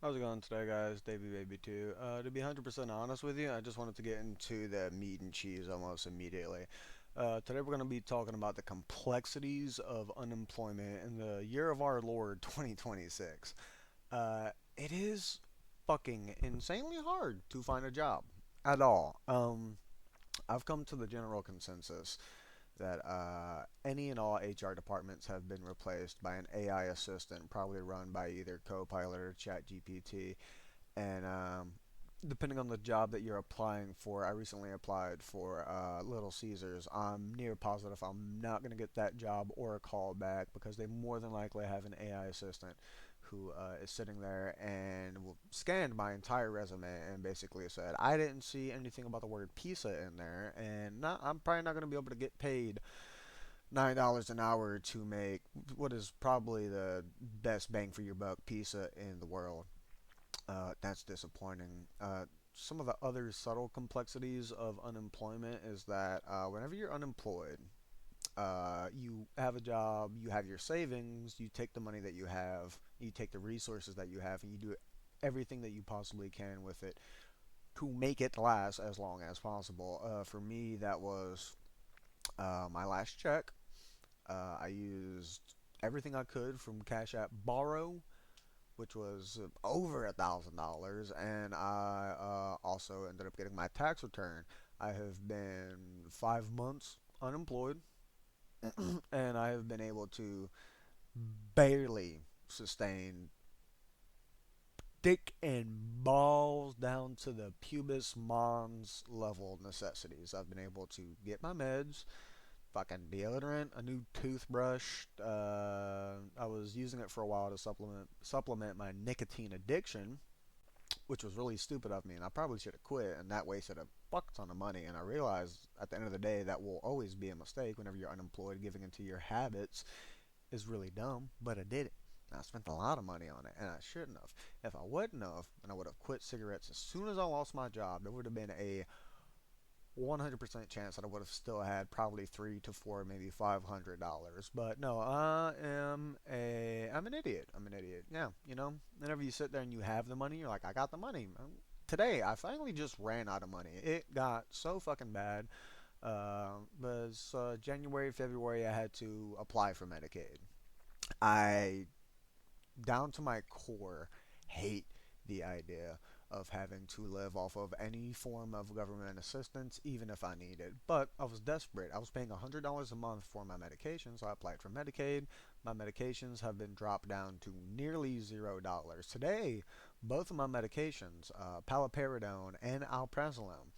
How's it going today, guys? Davey Baby 2. To be 100% honest with you, I just wanted to get into the meat and cheese almost immediately. Today we're going to be talking about the complexities of unemployment in the year of our Lord 2026. It is fucking insanely hard to find a job at all. I've come to the general consensus that any and all HR departments have been replaced by an AI assistant, probably run by either Copilot or ChatGPT. And depending on the job that you're applying for, I recently applied for Little Caesars. I'm near positive I'm not going to get that job or a call back because they more than likely have an AI assistant who is sitting there and scanned my entire resume and basically said I didn't see anything about the word pizza in there, and I'm probably not going to be able to get paid $9 an hour to make what is probably the best bang for your buck pizza in the world. That's disappointing. Some of the other subtle complexities of unemployment is that whenever you're unemployed, you have a job, you have your savings, you take the money that you have, you take the resources that you have, and you do everything that you possibly can with it to make it last as long as possible. For me, that was my last check. I used everything I could from Cash App Borrow, which was over $1,000, and I also ended up getting my tax return. I have been 5 months unemployed, and I have been able to barely sustain dick and balls down to the pubis mons level necessities. I've been able to get my meds, fucking deodorant, a new toothbrush. I was using it for a while to supplement my nicotine addiction, which was really stupid of me, and I probably should have quit, and that wasted a fuck ton of money. And I realized at the end of the day that will always be a mistake whenever you're unemployed. Giving into your habits is really dumb, but I did it. I spent a lot of money on it, and I shouldn't have. If I wouldn't have, and I would have quit cigarettes as soon as I lost my job, there would have been a 100% chance that I would have still had probably three to four, maybe $500. But no, I'm an idiot. I'm an idiot. Yeah, whenever you sit there and you have the money, you're like, I got the money. Today, I finally just ran out of money. It got so fucking bad. Was January, February, I had to apply for Medicaid. I, down to my core, hate the idea of having to live off of any form of government assistance, even if I need it. But I was desperate. I was paying $100 a month for my medication, so I applied for Medicaid. My medications have been dropped down to nearly $0. Today, both of my medications, paliperidone and alprazolam,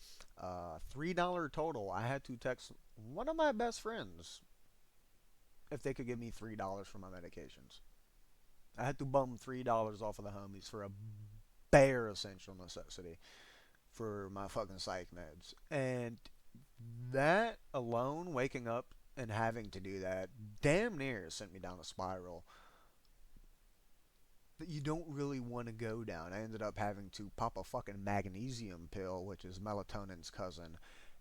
$3 total. I had to text one of my best friends if they could give me $3 for my medications. I had to bum $3 off of the homies for a bare essential necessity for my fucking psych meds. And that alone, waking up and having to do that, damn near sent me down a spiral that you don't really want to go down. I ended up having to pop a fucking magnesium pill, which is melatonin's cousin,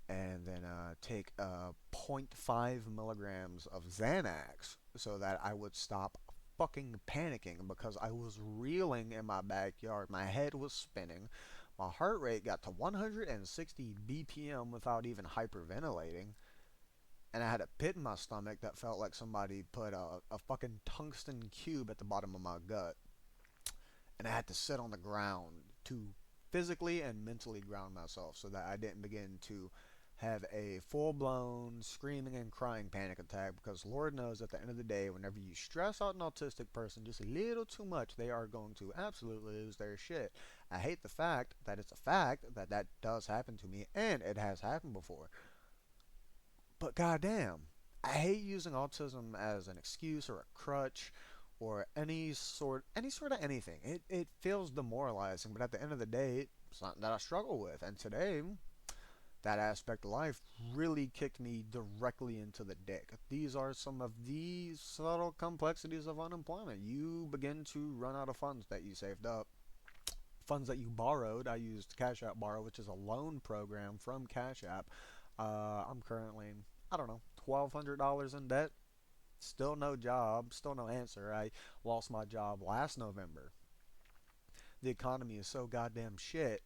and then take zero point 0.5 milligrams of Xanax so that I would stop fucking panicking because I was reeling in my backyard. My head was spinning. My heart rate got to 160 BPM without even hyperventilating. And I had a pit in my stomach that felt like somebody put a fucking tungsten cube at the bottom of my gut. And I had to sit on the ground to physically and mentally ground myself so that I didn't begin to have a full blown screaming and crying panic attack, because Lord knows at the end of the day, whenever you stress out an autistic person just a little too much, they are going to absolutely lose their shit. I hate the fact that it's a fact that that does happen to me, and it has happened before. But goddamn, I hate using autism as an excuse or a crutch or any sort of anything. It feels demoralizing, but at the end of the day, it's something that I struggle with. And today, that aspect of life really kicked me directly into the dick. These are some of the subtle complexities of unemployment. You begin to run out of funds that you saved up, funds that you borrowed. I used Cash App Borrow, which is a loan program from Cash App. I'm currently, I don't know, $1,200 in debt. Still no job, still no answer. I lost my job last November. the economy is so goddamn shit,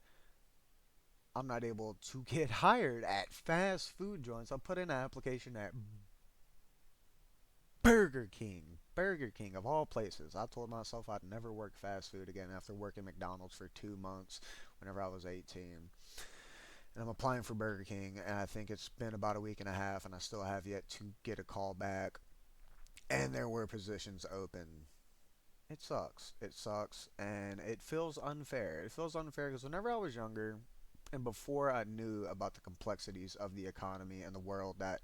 I'm not able to get hired at fast food joints. I put in an application at Burger King. Burger King, of all places. I told myself I'd never work fast food again after working McDonald's for 2 months whenever I was 18. And I'm applying for Burger King, and I think it's been about a week and a half, and I still have yet to get a call back. And there were positions open. It sucks. It sucks, and it feels unfair. It feels unfair because whenever I was younger, and before I knew about the complexities of the economy and the world that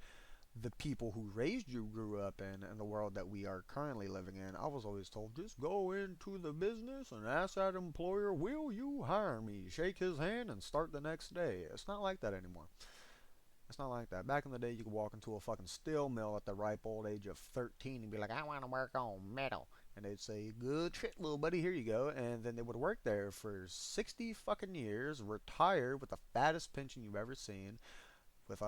the people who raised you grew up in and the world that we are currently living in, I was always told, just go into the business and ask that employer, will you hire me? Shake his hand and start the next day. It's not like that anymore. It's not like that. Back in the day, you could walk into a fucking steel mill at the ripe old age of 13 and be like, I want to work on metal. And they'd say, good shit, little buddy, here you go. And then they would work there for 60 fucking years, retire with the fattest pension you've ever seen, with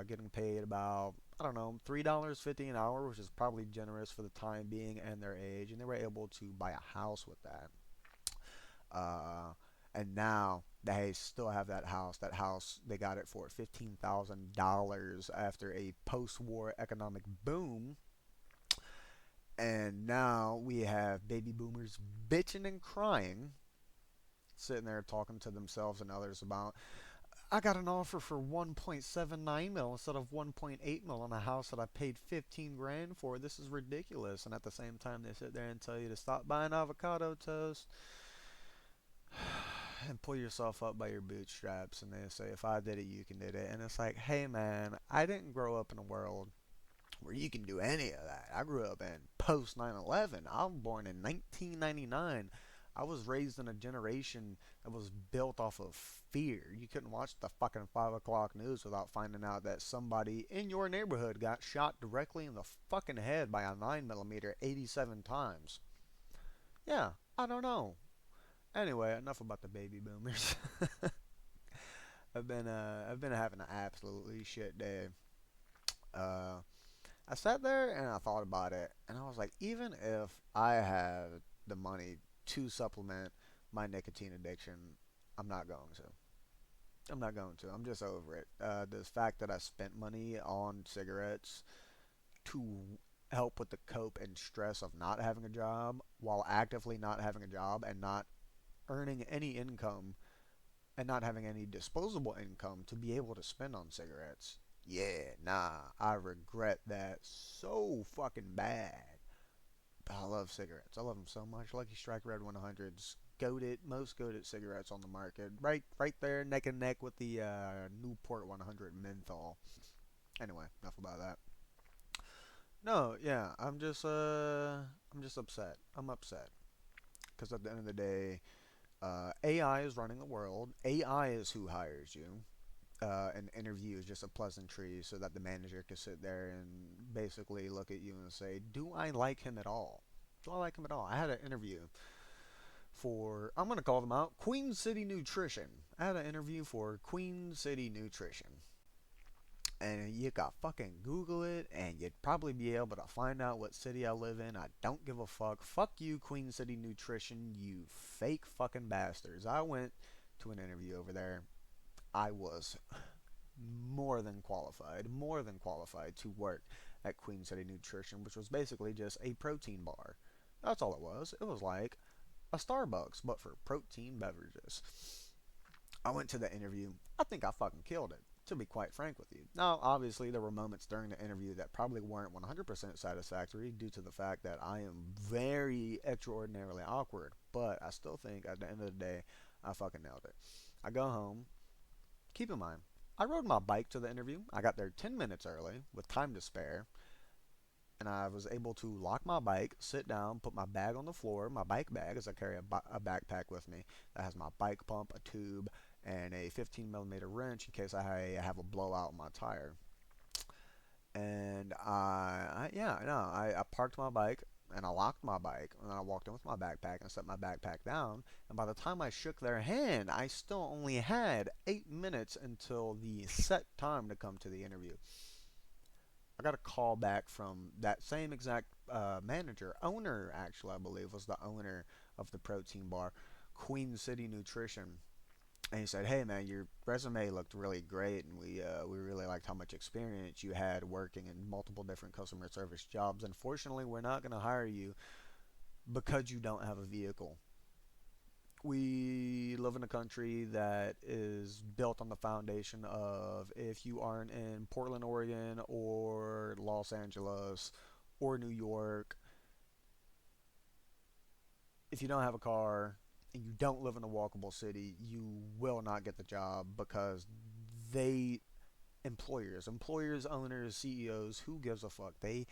getting paid about, I don't know, $3.50 an hour, which is probably generous for the time being and their age, and they were able to buy a house with that. Uh, and now they still have that house. That house, they got it for $15,000 after a post-war economic boom. And now we have baby boomers bitching and crying, sitting there talking to themselves and others about, I got an offer for 1.79 mil instead of 1.8 mil on a house that I paid 15 grand for. This is ridiculous. And at the same time, they sit there and tell you to stop buying avocado toast and pull yourself up by your bootstraps. And they say, if I did it, you can do it. And it's like, hey man, I didn't grow up in a world where you can do any of that. I grew up in post 9/11. I was born in 1999. I was raised in a generation that was built off of fear. You couldn't watch the fucking 5 o'clock news without finding out that somebody in your neighborhood got shot directly in the fucking head by a 9mm 87 times. Yeah, I don't know. Anyway, enough about the baby boomers. I've been having an absolutely shit day. Uh, I sat there and I thought about it, and I was like, even if I had the money to supplement my nicotine addiction, I'm not going to. I'm not going to. I'm just over it. The fact that I spent money on cigarettes to help with the cope and stress of not having a job while actively not having a job and not earning any income and not having any disposable income to be able to spend on cigarettes. Yeah, nah, I regret that so fucking bad. But I love cigarettes. I love them so much. Lucky Strike Red 100s, goated, most goated cigarettes on the market. Right there, neck and neck with the Newport 100 menthol. Anyway, enough about that. No, yeah, I'm just upset. I'm upset because at the end of the day, AI is running the world. AI is who hires you. An interview is just a pleasantry so that the manager can sit there and basically look at you and say, do I like him at all? Do I like him at all? I had an interview for, I'm going to call them out, Queen City Nutrition. I had an interview for Queen City Nutrition. And you got fucking Google it, and you'd probably be able to find out what city I live in. I don't give a fuck. Fuck you, Queen City Nutrition, you fake fucking bastards. I went to an interview over there. I was more than qualified to work at Queen City Nutrition, which was basically just a protein bar. That's all it was. It was like a Starbucks, but for protein beverages. I went to the interview. I think I fucking killed it, to be quite frank with you. Now, obviously, there were moments during the interview that probably weren't 100% satisfactory due to the fact that I am very extraordinarily awkward, but I still think at the end of the day, I fucking nailed it. I go home. Keep in mind, I rode my bike to the interview. I got there 10 minutes early with time to spare, and I was able to lock my bike, sit down, put my bag on the floor, my bike bag, as I carry a backpack with me that has my bike pump, a tube, and a 15mm wrench in case I have a blowout in my tire. And I parked my bike and I locked my bike and I walked in with my backpack and set my backpack down. And by the time I shook their hand, I still only had 8 minutes until the set time to come to the interview. I got a call back from that same exact manager, owner actually, I believe was the owner of the protein bar, Queen City Nutrition, and he said, "Hey man, your resume looked really great, and we really liked how much experience you had working in multiple different customer service jobs. Unfortunately, we're not going to hire you because you don't have a vehicle. We live in a country that is built on the foundation of if you aren't in Portland, Oregon, or Los Angeles, or New York, if you don't have a car and you don't live in a walkable city, you will not get the job because they employers, owners, CEOs, who gives a fuck? They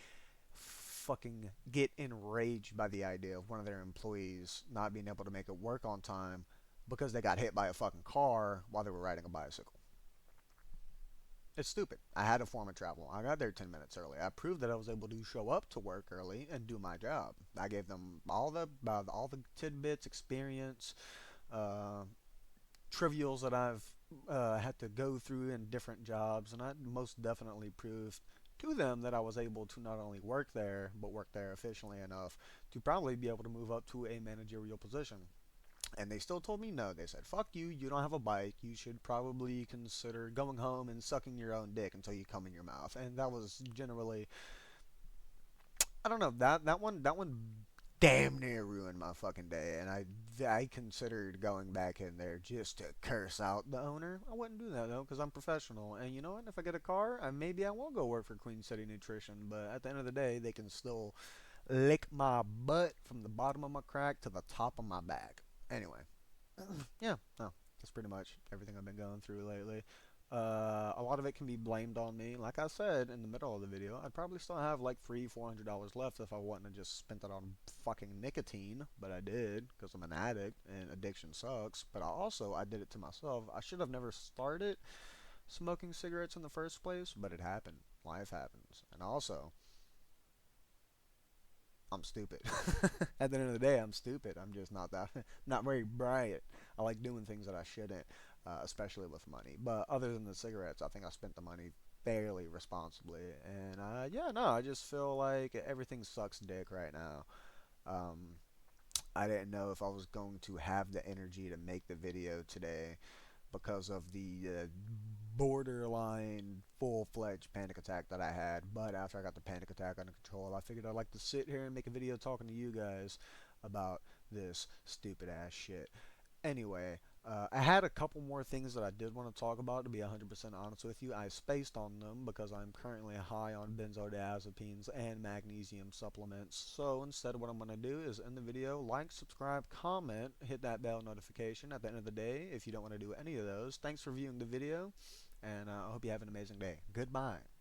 fucking get enraged by the idea of one of their employees not being able to make it work on time because they got hit by a fucking car while they were riding a bicycle. It's stupid. I had a form of travel. I got there 10 minutes early. I proved that I was able to show up to work early and do my job. I gave them all the tidbits, experience, uh, trivials that I've had to go through in different jobs, and I most definitely proved to them that I was able to not only work there, but work there efficiently enough to probably be able to move up to a managerial position. And they still told me no. They said, fuck you, you don't have a bike. You should probably consider going home and sucking your own dick until you come in your mouth. And that was generally, I don't know, that one damn near ruined my fucking day. And I considered going back in there just to curse out the owner. I wouldn't do that though, because I'm professional. And you know what? If I get a car, maybe I will go work for Queen City Nutrition. But at the end of the day, they can still lick my butt from the bottom of my crack to the top of my back. Anyway, yeah, no, that's pretty much everything I've been going through lately. A lot of it can be blamed on me. Like I said in the middle of the video, I'd probably still have like $400 left if I wouldn't have just spent it on fucking nicotine, but I did because I'm an addict and addiction sucks. But I did it to myself. I should have never started smoking cigarettes in the first place, but it happened. Life happens, and also I'm stupid. At the end of the day, I'm stupid. I'm just not very bright. I like doing things that I shouldn't, especially with money. But other than the cigarettes, I think I spent the money fairly responsibly. And yeah, no, I just feel like everything sucks dick right now. Um, I didn't know if I was going to have the energy to make the video today because of the borderline full-fledged panic attack that I had. But after I got the panic attack under control, I figured I'd like to sit here and make a video talking to you guys about this stupid ass shit. Anyway, I had a couple more things that I did want to talk about, to be 100% honest with you. I spaced on them because I'm currently high on benzodiazepines and magnesium supplements. So instead, what I'm going to do is end the video, like, subscribe, comment, hit that bell notification at the end of the day if you don't want to do any of those. Thanks for viewing the video, and I hope you have an amazing day. Goodbye.